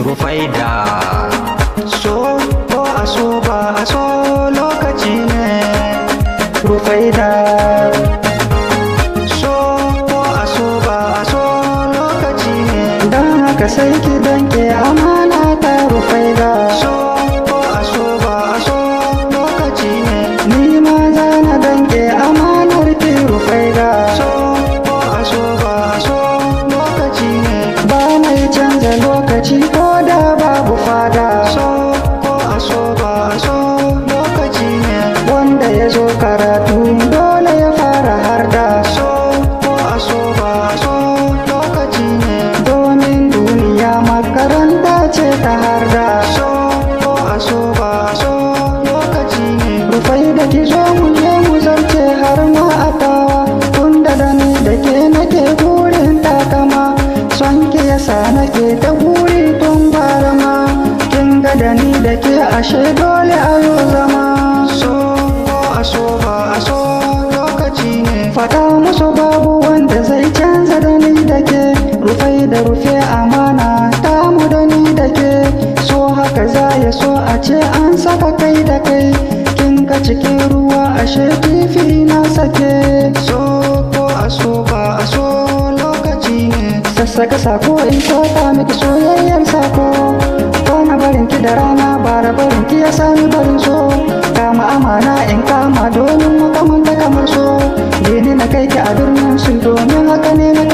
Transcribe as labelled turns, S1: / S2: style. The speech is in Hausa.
S1: Rufaida. So ko a so ba a so lokaci ne Rufaida. So ko a so ba a so lokaci ne, don haka sai ki danke amana ta Rufaida. So ko a so ba a so lokaci ne, ni ma za na danke amanar ki Rufaida. So ko a so ba a so lokaci ne, ba mai canza lokaci ko da babu fada. So ko a so ba a so lokaci ne, wanda ya zo karatu dole ya fara harda. So ko a so ba a so lokaci ne, domin duniya makaranta ce ta harda. So ko a so ba a so lokaci ne, Rufaida ki zo mu je mu zance har ma a tawa, tunda da ni da ke nake burin takama. Son ki yasa nake ta buri tun bara ma, kin ga da ni da ke ashe dole a yo zama. So ko a so ba a so lokaci ne, faɗa musu babu wanda zai canza da ni da ke. Rufaida rufe amana tamu da ni da ke, so haka za ya so a ce an saka kai da kai. Kin ga cikin ruwa ashe kifi na sake. So ko a so ba a so lokaci ne, sassaka sako in saka miki soyayyar sako. Kwana barin ki da rana, bara barin ki ya sami barin so. Kama amana in kama domin makamanta kamar so, ni na kai ki a birnin su, domin haka ne na